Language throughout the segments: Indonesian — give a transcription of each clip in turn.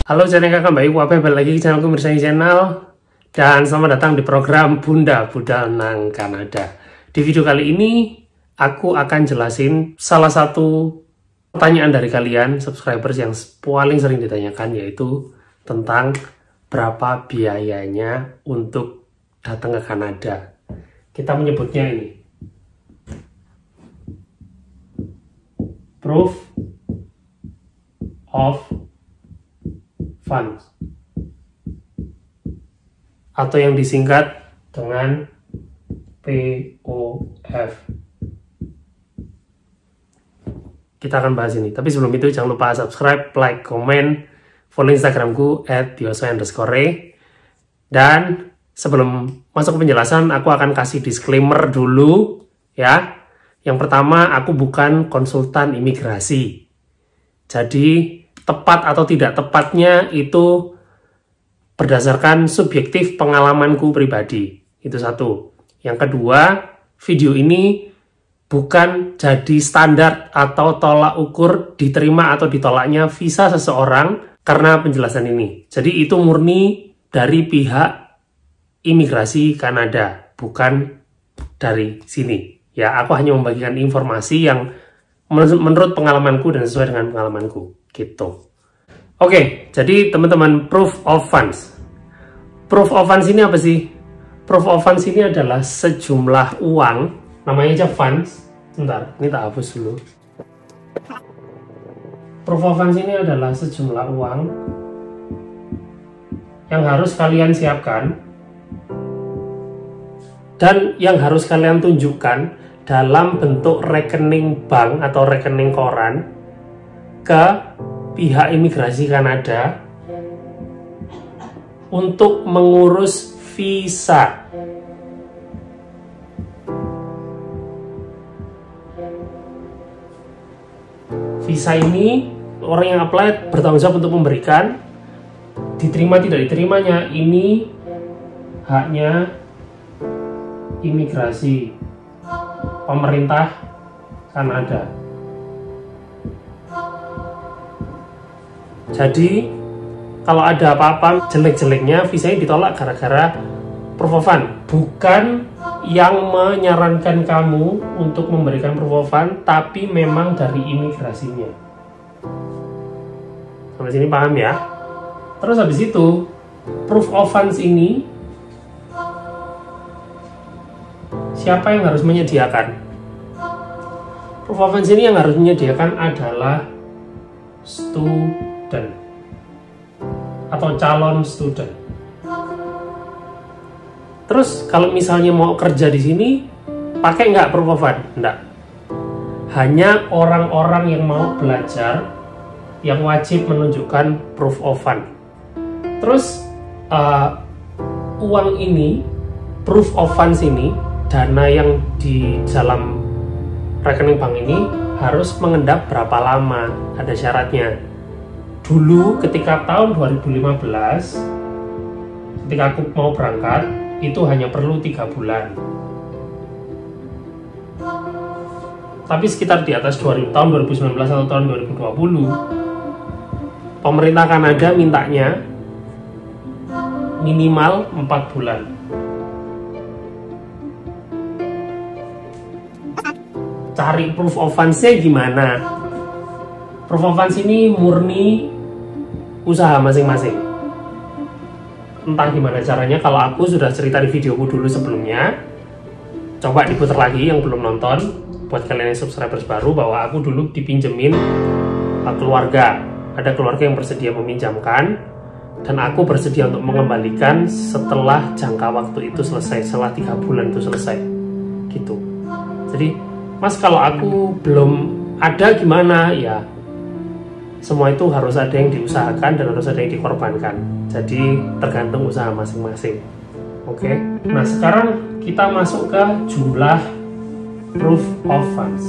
Halo channel kakak Mbak Ibu, balik lagi ke channelku Mirsani Channel. Dan selamat datang di program Bunda Budal nang Kanada. Di video kali ini aku akan jelasin salah satu pertanyaan dari kalian subscribers yang paling sering ditanyakan, yaitu tentang berapa biayanya untuk datang ke Kanada. Kita menyebutnya ini proof of funds, atau yang disingkat dengan POF. Kita akan bahas ini, tapi sebelum itu jangan lupa subscribe, like, comment, follow Instagramku @dioso_. Dan sebelum masuk ke penjelasan, aku akan kasih disclaimer dulu ya. Yang pertama, aku bukan konsultan imigrasi, jadi tepat atau tidak tepatnya itu berdasarkan subjektif pengalamanku pribadi. Itu satu. Yang kedua, video ini bukan jadi standar atau tolak ukur diterima atau ditolaknya visa seseorang karena penjelasan ini. Jadi itu murni dari pihak imigrasi Kanada, bukan dari sini. Ya, aku hanya membagikan informasi yang menurut pengalamanku dan sesuai dengan pengalamanku. Gitu. Oke, jadi teman-teman, proof of funds. Proof of funds ini apa sih? Proof of funds ini adalah sejumlah uang, namanya aja funds. Bentar, ini tak hapus dulu. Proof of funds ini adalah sejumlah uang yang harus kalian siapkan dan yang harus kalian tunjukkan dalam bentuk rekening bank atau rekening koran ke pihak imigrasi Kanada untuk mengurus visa. Visa ini orang yang apply bertanggung jawab untuk memberikan, diterima tidak diterimanya ini haknya imigrasi pemerintah Kanada. Jadi kalau ada apa-apa jelek-jeleknya, visanya ditolak gara-gara proof of fund. Bukan yang menyarankan kamu untuk memberikan proof of fund, tapi memang dari imigrasinya. Sampai sini paham ya? Terus habis itu, proof of funds ini siapa yang harus menyediakan? Proof of funds ini yang harus menyediakan adalah student atau calon student. Terus kalau misalnya mau kerja di sini, pakai nggak proof of fund? Nggak. Hanya orang-orang yang mau belajar yang wajib menunjukkan proof of fund. Terus uang ini, proof of funds ini, dana yang di dalam rekening bank ini harus mengendap berapa lama? Ada syaratnya. Dulu ketika tahun 2015, ketika aku mau berangkat, itu hanya perlu 3 bulan. Tapi sekitar di atas tahun 2019 atau tahun 2020, pemerintah Kanada mintanya minimal 4 bulan. Cari proof of funds-nya gimana? Proof of funds ini murni usaha masing-masing. Entah gimana caranya, kalau aku sudah cerita di videoku dulu sebelumnya. Coba diputar lagi yang belum nonton, buat kalian yang subscribers baru, bahwa aku dulu dipinjemin keluarga. Ada keluarga yang bersedia meminjamkan, dan aku bersedia untuk mengembalikan setelah jangka waktu itu selesai, setelah 3 bulan itu selesai. Gitu. Jadi, Mas, kalau aku belum ada gimana? Ya, semua itu harus ada yang diusahakan dan harus ada yang dikorbankan. Jadi tergantung usaha masing-masing. Oke. Nah, sekarang kita masuk ke jumlah proof of funds.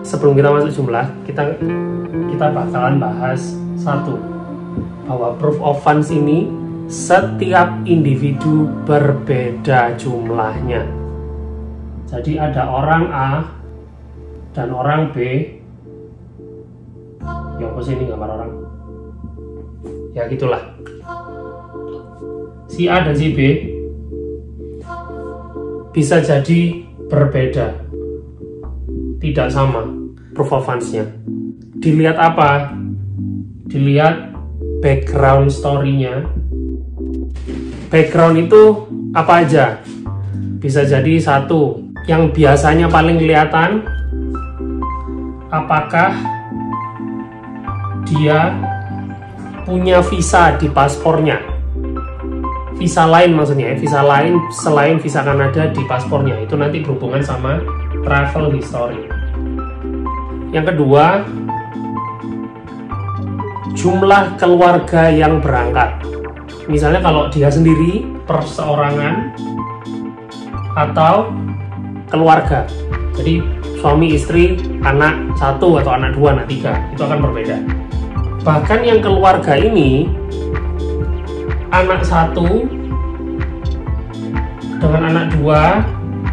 Sebelum kita masuk jumlah, kita bakalan bahas satu, bahwa proof of funds ini setiap individu berbeda jumlahnya. Jadi ada orang A dan orang B. Ya, apa sih ini gambar orang? Ya gitulah. Si A dan si B bisa jadi berbeda, tidak sama proof of funds-nya. Dilihat apa? Dilihat background story-nya. Background itu apa aja? Bisa jadi satu, yang biasanya paling kelihatan, apakah dia punya visa di paspornya. Visa lain maksudnya, visa lain selain visa Kanada di paspornya. Itu nanti berhubungan sama travel history. Yang kedua, jumlah keluarga yang berangkat. Misalnya kalau dia sendiri, perseorangan, atau keluarga. Jadi suami, istri, anak 1 atau anak 2, anak 3, itu akan berbeda. Bahkan yang keluarga ini, anak 1 dengan anak 2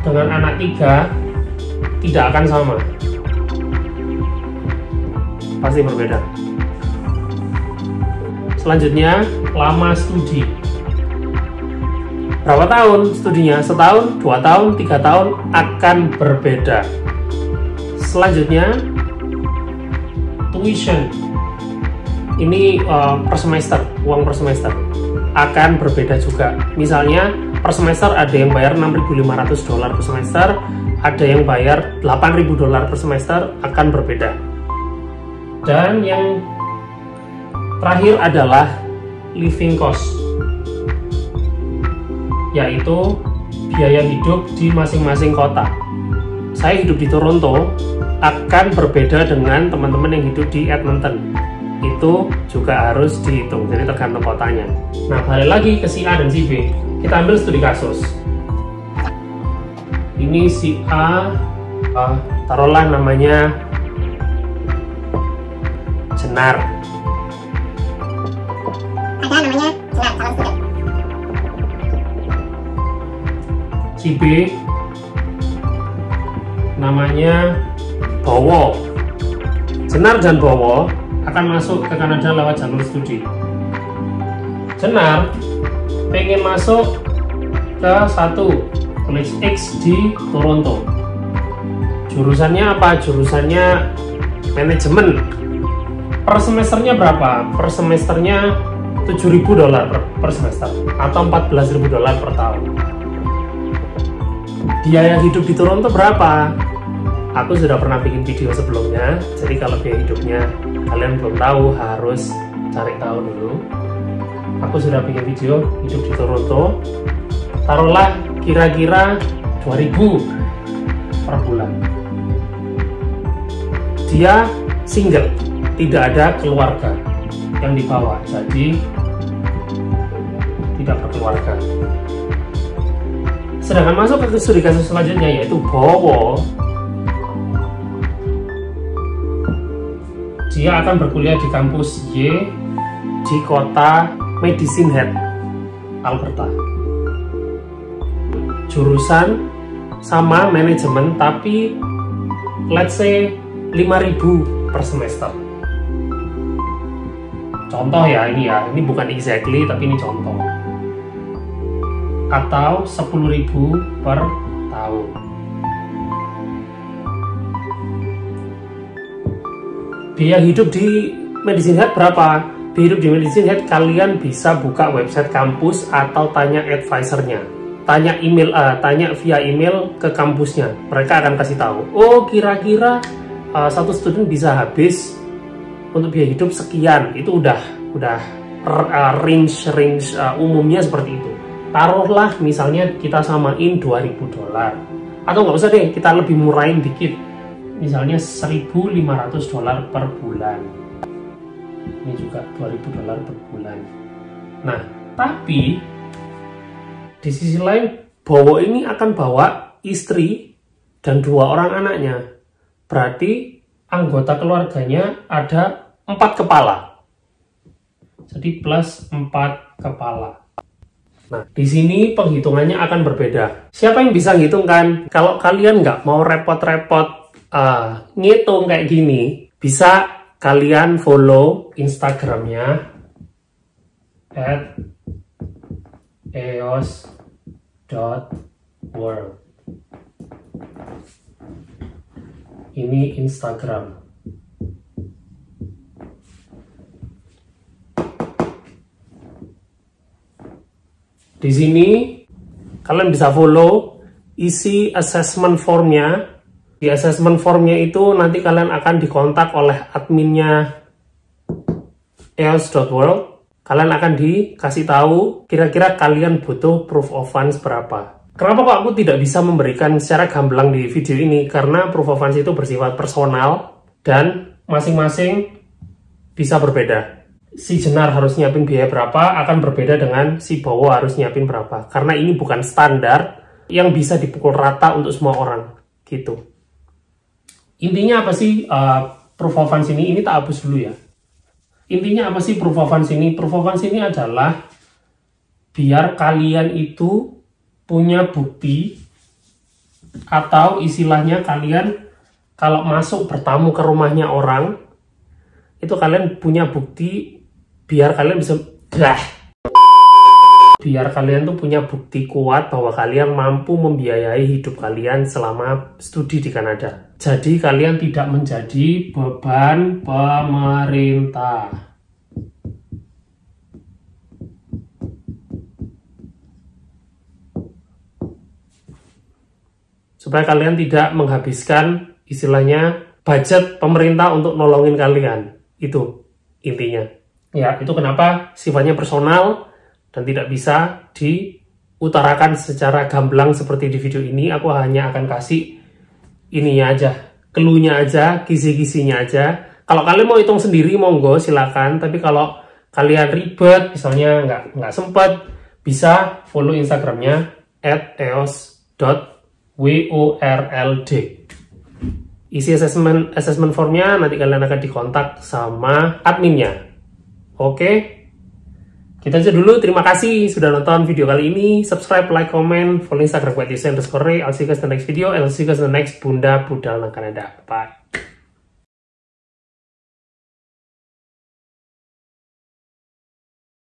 dengan anak 3 tidak akan sama, pasti berbeda. Selanjutnya, lama studi. Berapa tahun studinya? Setahun, 2 tahun, 3 tahun, akan berbeda. Selanjutnya, tuition. Ini per semester, uang per semester akan berbeda juga. Misalnya per semester ada yang bayar $6.500 per semester, ada yang bayar $8.000 per semester, akan berbeda. Dan yang terakhir adalah living cost, yaitu biaya hidup di masing-masing kota. Saya hidup di Toronto, akan berbeda dengan teman-teman yang hidup di Edmonton. Itu juga harus dihitung, jadi tergantung kotanya. Nah, balik lagi ke si A dan si B. Kita ambil studi kasus. Ini si A, taruhlah namanya Jenar. Ada namanya Jenar, calon student. Si B namanya Bowo. Jenar dan Bowo akan masuk ke Kanada lewat jalur studi. Jenar pengen masuk ke College X di Toronto. Jurusannya apa? Jurusannya manajemen. Per semesternya berapa? Per semesternya $7.000 per semester atau $14.000 per tahun. Biaya hidup di Toronto berapa? Aku sudah pernah bikin video sebelumnya, jadi kalau biaya hidupnya kalian belum tahu, harus cari tahu dulu. Aku sudah bikin video hidup di Toronto. Taruhlah kira-kira 2.000 per bulan. Dia single, tidak ada keluarga yang dibawa, jadi tidak berkeluarga. Sedangkan masuk ke studi kasus selanjutnya, yaitu Bowo. Dia akan berkuliah di kampus Y di kota Medicine Hat, Alberta. Jurusan sama, manajemen, tapi let's say 5.000 per semester. Contoh ya, ini bukan exactly, tapi ini contoh. Atau 10.000 per tahun. Biaya hidup di Medicine Hat berapa? Biaya hidup di Medicine Hat kalian bisa buka website kampus atau tanya advisernya. Tanya via email ke kampusnya. Mereka akan kasih tahu. Oh, kira-kira satu student bisa habis untuk biaya hidup sekian. Itu udah range umumnya seperti itu. Taruhlah misalnya kita samain $2.000, atau nggak usah deh, kita lebih murahin dikit, misalnya $1.500 per bulan. Ini juga $2.000 per bulan. Nah, tapi di sisi lain Bowo ini akan bawa istri dan 2 orang anaknya. Berarti anggota keluarganya ada 4 kepala. Jadi plus 4 kepala. Nah, di sini penghitungannya akan berbeda. Siapa yang bisa ngitungkan? Kalau kalian nggak mau repot-repot ngitung kayak gini, bisa kalian follow Instagramnya @eos.world. Ini Instagram. Di sini kalian bisa follow isi assessment formnya. Di assessment formnya itu nanti kalian akan dikontak oleh adminnya eos.world. Kalian akan dikasih tahu kira-kira kalian butuh proof of funds berapa. Kenapa kok aku tidak bisa memberikan secara gamblang di video ini? Karena proof of funds itu bersifat personal dan masing-masing bisa berbeda. Si Jenar harus nyiapin biaya berapa akan berbeda dengan si Bowo harus nyiapin berapa. Karena ini bukan standar yang bisa dipukul rata untuk semua orang. Gitu. Intinya apa sih proof of funds ini? Ini tak hapus dulu ya. Intinya apa sih proof of funds ini? Proof of funds ini adalah biar kalian itu punya bukti, atau istilahnya kalian kalau masuk bertamu ke rumahnya orang, itu kalian punya bukti biar kalian bisa biar kalian tuh punya bukti kuat bahwa kalian mampu membiayai hidup kalian selama studi di Kanada. Jadi kalian tidak menjadi beban pemerintah. Supaya kalian tidak menghabiskan istilahnya budget pemerintah untuk nolongin kalian. Itu intinya. Ya, itu kenapa sifatnya personal dan tidak bisa diutarakan secara gamblang seperti di video ini. Aku hanya akan kasih ininya aja, clue-nya aja, kisi-kisinya aja. Kalau kalian mau hitung sendiri, monggo silakan. Tapi kalau kalian ribet, misalnya nggak sempat, bisa follow Instagramnya @eos.world. Isi assessment formnya, nanti kalian akan dikontak sama adminnya. Oke, kita aja dulu. Terima kasih sudah nonton video kali ini. Subscribe, like, comment, follow Instagram @eos_ray. I'll see you guys in the next video. I'll see you guys in the next Bunda Budal Kanada. Bye.